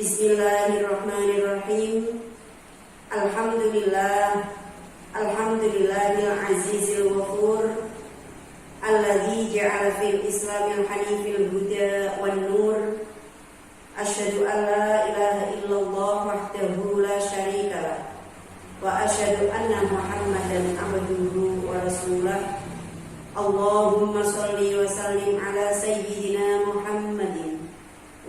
Bismillahirrahmanirrahim. Alhamdulillahil azizil ghafur alladzi ja'ala fil islamil hanifil huda wan nur. Asyhadu an la ilaha illallah wahdahu la syarikalah wa asyhadu anna Muhammadan abduhu wa rasuluh. Allahumma shalli wa sallim ala sayyidina Muhammadin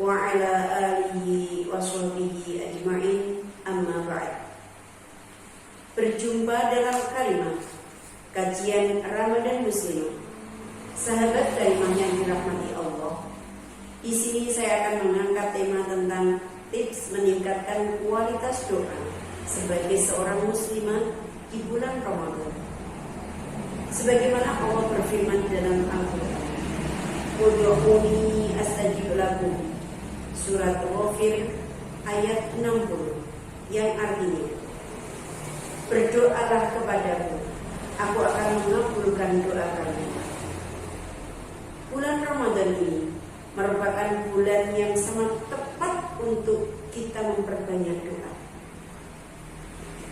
wa ala alihi wa sahbihi ajma'in, amma ba'd. Berjumpa dalam kalimat kajian Ramadan Muslim. Sahabat kalimah yang dirahmati Allah, di sini saya akan mengangkat tema tentang tips meningkatkan kualitas doa sebagai seorang muslimah di bulan Ramadan. Sebagaimana Allah berfirman dalam Al-Quran, "Ud'uuni astajib lakum." Surat Ghafir ayat 60, yang artinya, berdoalah kepadaku, aku akan mengabulkan doa kamu. Bulan Ramadan ini merupakan bulan yang sangat tepat untuk kita memperbanyak doa.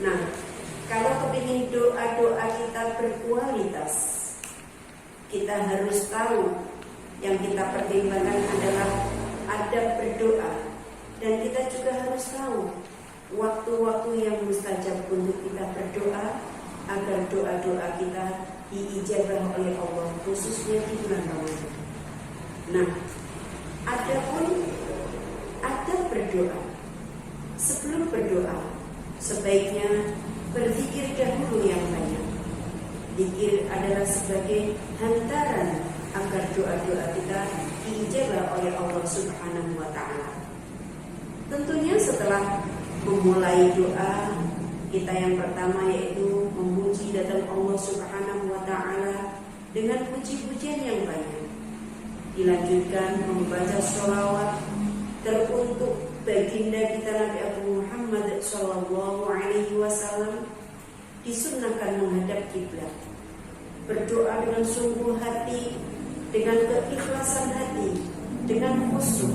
Nah, kalau kepingin doa-doa kita berkualitas, kita harus tahu yang kita pertimbangkan adalah adab berdoa, dan kita juga harus tahu waktu-waktu yang mustajab untuk kita berdoa agar doa-doa kita diijabah oleh Allah, khususnya di bulan Ramadan. Nah, adapun adab berdoa, sebelum berdoa sebaiknya berzikir dahulu yang banyak. Zikir adalah sebagai hantaran agar doa-doa kita diijabah oleh Allah Subhanahu wa ta'ala. Tentunya setelah memulai doa, kita yang pertama yaitu memuji datang Allah Subhanahu wa ta'ala dengan puji-pujian yang banyak. Dilanjutkan membaca sholawat teruntuk baginda kita Nabi Abu Muhammad sallallahu alaihi wasallam. Disunnahkan menghadap kiblat, berdoa dengan sungguh hati, dengan keikhlasan hati, dengan khusyuk.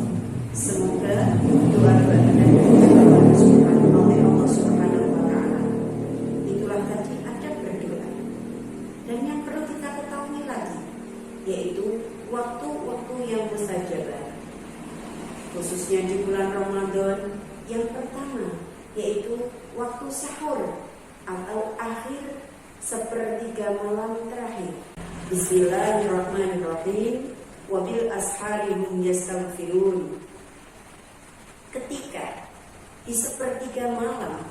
Semoga doa-doa kita dikabulkan oleh Allah Subhanahu wa ta'ala. Itulah tadi adab berdoa. Dan yang perlu kita ketahui lagi, yaitu waktu-waktu yang mustajabah, khususnya di bulan Ramadan. Yang pertama yaitu waktu sahur atau akhir sepertiga malam terakhir. Bismillahirrahmanirrahim. Wabil ashari hum yastaghfirun. Ketika di sepertiga malam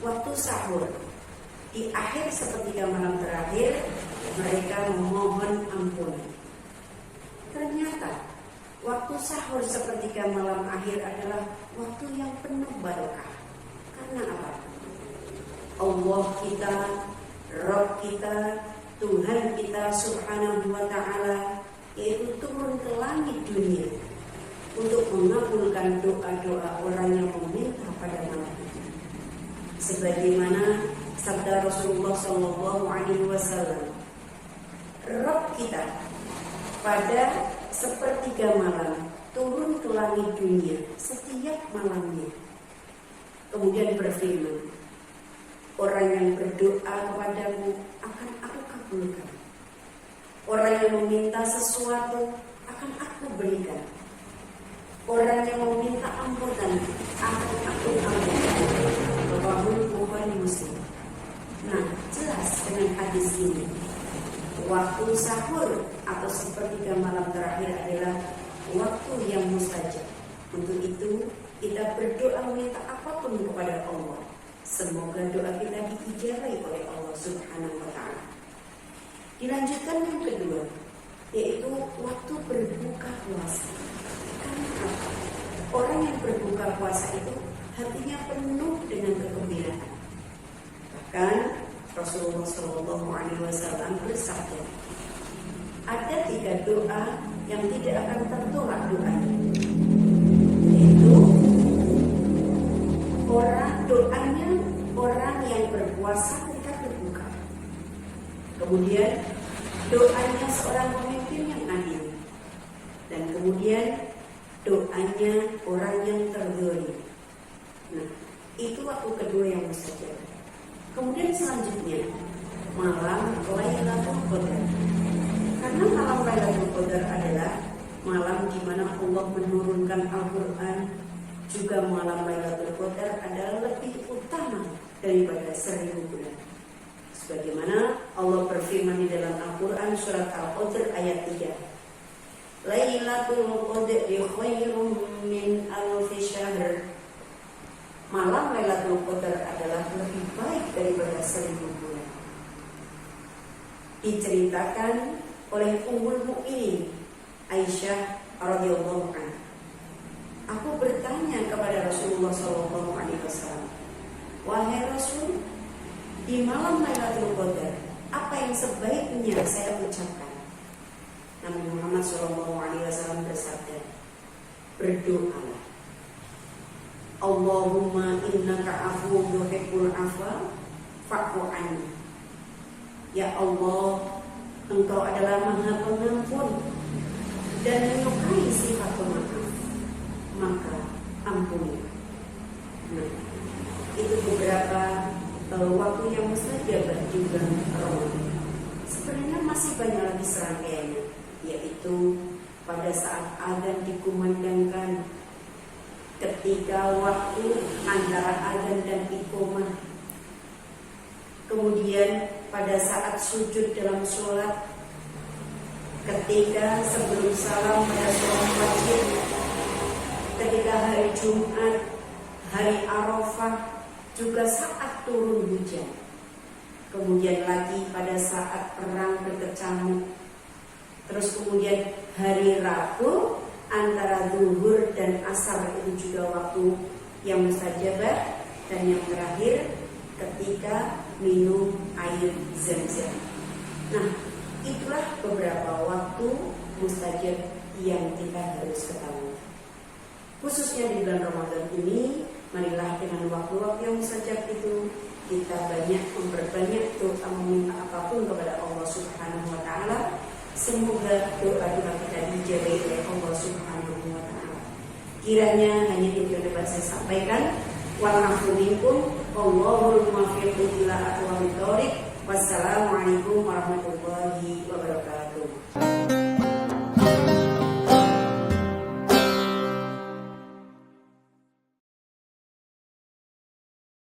waktu sahur, di akhir sepertiga malam terakhir, mereka memohon ampun. Ternyata waktu sahur sepertiga malam akhir adalah waktu yang penuh barokah. Karena apa? Allah kita, Rabb kita, Tuhan kita Subhanahu wa ta'ala, yaitu turun ke langit dunia untuk mengabulkan doa-doa orang yang meminta pada malam itu. Sebagaimana sabda Rasulullah sallallahu alaihi wasallam, Rabb kita pada sepertiga malam turun ke langit dunia setiap malamnya. Kemudian berfirman, orang yang berdoa kepadamu akan aku kabulkan. Orang yang meminta sesuatu akan aku berikan. Orang yang meminta ampunan akan aku ampunkan. Rawahul Bukhari Muslim. Nah, jelas dengan hadis ini, waktu sahur atau sepertiga malam terakhir adalah waktu yang mustajab. Untuk itu kita berdoa minta apapun kepada Allah, semoga doa kita diijabahi oleh Allah Subhanahu wa ta'ala. Dilanjutkan yang kedua, yaitu waktu berbuka puasa. Karena apa? Orang yang berbuka puasa itu hatinya penuh dengan kegembiraan. Bahkan Rasulullah SAW bersabda, ada 3 doa yang tidak akan tertolak doanya, yaitu doanya orang yang berpuasa ketika berbuka, kemudian doanya seorang pemimpin yang adil, dan kemudian doanya orang yang terzalim. Itu waktu kedua yang mustajab. Kemudian selanjutnya malam Lailatul Qadar. Karena malam Lailatul Qadar adalah malam di mana Allah menurunkan Al-Quran, juga malam Lailatul Qadar adalah lebih utama daripada 1000 bulan. Sebagaimana Allah berfirman di dalam Al-Quran surat Al-Qadr ayat 3. Lailatul Qadri khairum min alfi syahr. Malam Lailatul Qadar adalah lebih baik daripada 1000 bulan. Diceritakan oleh Ummul Mukminin Aisyah radhiyallahu anha. Aku bertanya kepada Rasulullah SAW, wahai Rasul, di malam Lailatul Qadar apa yang sebaiknya saya ucapkan? Nabi Muhammad SAW bersabda, berdoalah, Allahumma innaka afuwwun tuhibbul afwa fa'fu anni. Ya Allah, Engkau adalah Maha Pengampun dan menyukai sifat pemaaf, maka ampuni. Nah, itu beberapa waktu yang mustajab di bulan Ramadan. Sebenarnya masih banyak lagi serangkaiannya, yaitu pada saat adzan dikumandangkan, ketika waktu antara adzan dan iqamah, kemudian pada saat sujud dalam sholat, ketika sebelum salam pada sholat wajib, ketika hari Jumat, hari Arafah, juga saat turun hujan, kemudian lagi pada saat perang berkecamuk, terus kemudian hari Rabu antara zuhur dan asar, itu juga waktu yang mustajabah, dan yang terakhir ketika minum air zam-zam. Nah, itulah beberapa waktu mustajab yang kita harus ketahui. Khususnya di bulan Ramadan ini, marilah dengan waktu-waktu yang mustajab itu kita banyak memperbanyak doa, meminta apapun kepada Allah Subhanahu wa Ta'ala. Semoga doa-doa kita dijawab oleh Allah Subhanahu wa Ta'ala. Kiranya hanya itu yang dapat saya sampaikan. Wa'afu minkum, wallahul muwaffiq ila aqwamit thoriq. Wassalamualaikum warahmatullahi wabarakatuh.